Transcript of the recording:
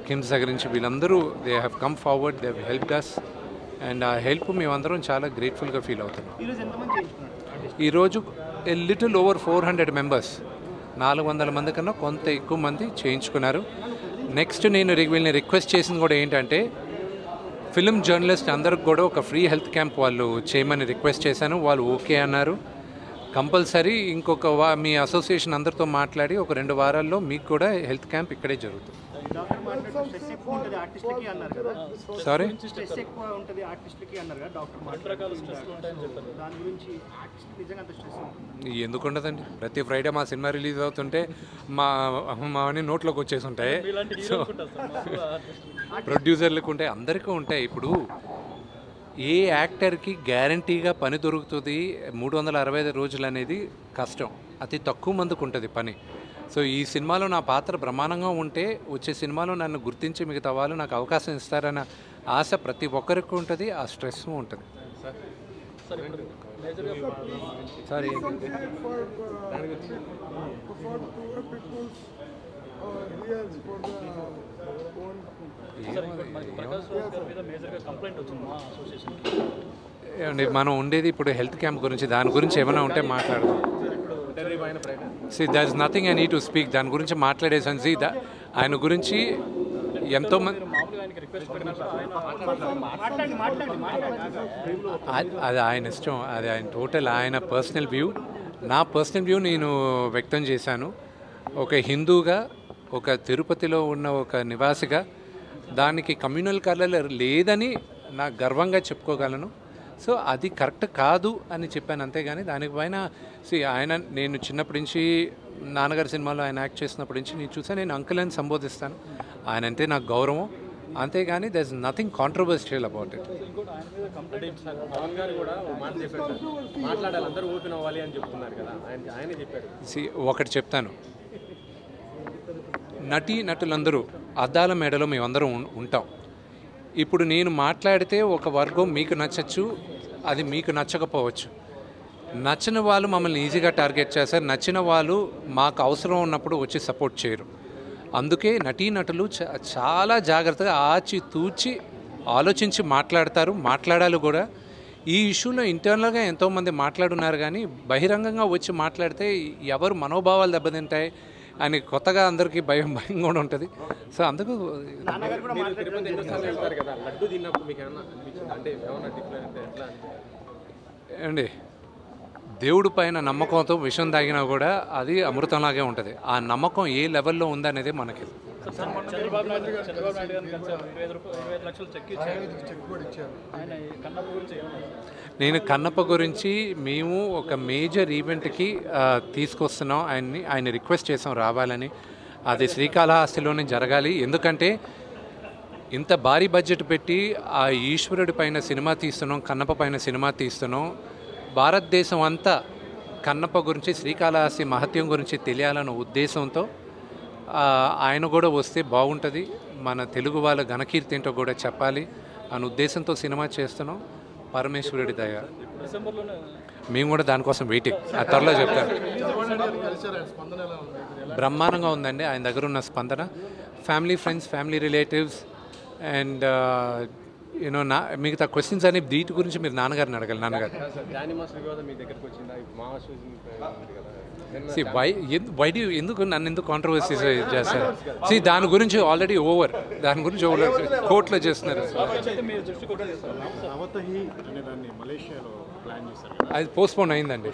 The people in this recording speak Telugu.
కిమ్స్ దగ్గర నుంచి వీళ్ళందరూ they have come forward, they have helped us and ఆ హెల్ప్ మేమందరం చాలా గ్రేట్ఫుల్గా ఫీల్ అవుతున్నాం. ఈరోజు ఎ లిటిల్ ఓవర్ 400 మెంబర్స్, 400 మంది కన్నా కొంత ఎక్కువ మంది చేయించుకున్నారు. నెక్స్ట్ నేను వీళ్ళని రిక్వెస్ట్ చేసింది కూడా ఏంటంటే ఫిలిం జర్నలిస్ట్ అందరికి కూడా ఒక ఫ్రీ హెల్త్ క్యాంప్ వాళ్ళు చేయమని రిక్వెస్ట్ చేశాను. వాళ్ళు ఓకే అన్నారు. కంపల్సరీ ఇంకొక మీ అసోసియేషన్ అందరితో మాట్లాడి ఒక 2 వారాల్లో మీకు కూడా హెల్త్ క్యాంప్ ఇక్కడే జరుగుతుంది. సారీ, ఎందుకు ఉండదండి? ప్రతి ఫ్రైడే మా సినిమా రిలీజ్ అవుతుంటే మావన్నీ నోట్లోకి వచ్చేసి ఉంటాయి. సో ప్రొడ్యూసర్లకు ఉంటాయి, అందరికీ ఉంటాయి. ఇప్పుడు ఏ యాక్టర్కి గ్యారంటీగా పని దొరుకుతుంది 365 రోజులు అనేది కష్టం. అతి తక్కువ మందికి ఉంటుంది పని. సో ఈ సినిమాలో నా పాత్ర బ్రహ్మాండంగా ఉంటే వచ్చే సినిమాలో నన్ను గుర్తించి మిగతా వాళ్ళు నాకు అవకాశం ఇస్తారన్న ఆశ ప్రతి ఒక్కరికి ఉంటుంది. ఆ స్ట్రెస్ ఉంటుంది. సారీ, ఏమండి మనం ఉండేది ఇప్పుడు హెల్త్ క్యాంప్ గురించి, దాని గురించి ఏమైనా ఉంటే మాట్లాడదాం. See there is nothing I need to speak. దాని గురించి మాట్లాడేసాను. సి ఆయన గురించి ఎంతోమంది, అది ఆయన ఇష్టం, అది ఆయన టోటల్ ఆయన పర్సనల్ వ్యూ. నా పర్సనల్ వ్యూ నేను వ్యక్తం చేశాను. ఒక హిందూగా, ఒక తిరుపతిలో ఉన్న ఒక నివాసిగా దానికి కమ్యూనల్ కలర్ లేదని నాకు గర్వంగా చెప్పుకోగలను. సో అది కరెక్ట్ కాదు అని చెప్పాను, అంతేగాని దానిపైన ఆయన నేను చిన్నప్పటి నుంచి నాన్నగారి సినిమాలో ఆయన యాక్ట్ చేసినప్పటి నుంచి నేను చూసాను. నేను అంకుల్ అని సంబోధిస్తాను. ఆయన అంటే నాకు గౌరవం, అంతేగాని there is nothing controversial about it. ఒకటి చెప్తాను, నటులందరూ అద్దాల మేడలో మేమందరం ఉంటాం. ఇప్పుడు నేను మాట్లాడితే ఒక వర్గం మీకు నచ్చచ్చు, అది మీకు నచ్చకపోవచ్చు. నచ్చిన వాళ్ళు మమ్మల్ని ఈజీగా టార్గెట్ చేస్తారు, నచ్చిన వాళ్ళు మాకు అవసరం ఉన్నప్పుడు వచ్చి సపోర్ట్ చేయరు. అందుకే నటులు చాలా జాగ్రత్తగా ఆచితూచి ఆలోచించి మాట్లాడాలి కూడా. ఈ ఇష్యూలో ఇంటర్నల్గా ఎంతోమంది మాట్లాడున్నారు, కానీ బహిరంగంగా వచ్చి మాట్లాడితే ఎవరు మనోభావాలు దెబ్బతింటాయి అని కొత్తగా అందరికీ భయం కూడా ఉంటుంది. సో అందుకు అండి దేవుడి పైన నమ్మకంతో విషం తాగినా కూడా అది అమృతంలాగే ఉంటుంది. ఆ నమ్మకం ఏ లెవెల్లో ఉందనేది మనకి. నేను కన్నప్ప గురించి మేము ఒక మేజర్ ఈవెంట్కి తీసుకొస్తున్నాం ఆయన రిక్వెస్ట్ చేసాం రావాలని. అది శ్రీకాళహస్తిలోనే జరగాలి. ఎందుకంటే ఇంత భారీ బడ్జెట్ పెట్టి ఆ ఈశ్వరుడి పైన సినిమా తీస్తున్నాం, కన్నప్ప పైన సినిమా తీస్తున్నాం. భారతదేశం అంతా కన్నప్ప గురించి, శ్రీకాళహస్తి మహత్యం గురించి తెలియాలన్న ఉద్దేశంతో ఆయన కూడా వస్తే బాగుంటుంది, మన తెలుగు వాళ్ళ ఘనకీర్తి ఏంటో కూడా చెప్పాలి అనే ఉద్దేశంతో సినిమా చేస్తున్నాం. పరమేశ్వరుడి దయ, మేము కూడా దానికోసం వెయిటింగ్. ఆ త్వరలో చెప్తాను. బ్రహ్మాండంగా ఉందండి ఆయన దగ్గర ఉన్న స్పందన. Family friends, family relatives and you know మిగతా క్వశ్చన్స్ అనే వీటి గురించి మీరు నాన్నగారిని అడగాలి. నాన్నగారు ఎందుకు నన్ను ఎందుకు కాంట్రవర్సీ చేస్తారు? దాని గురించి ఆల్రెడీ ఓవర్, దాని గురించి కోర్టులో చేస్తున్నారు. అది పోస్ట్పోన్ అయిందండి.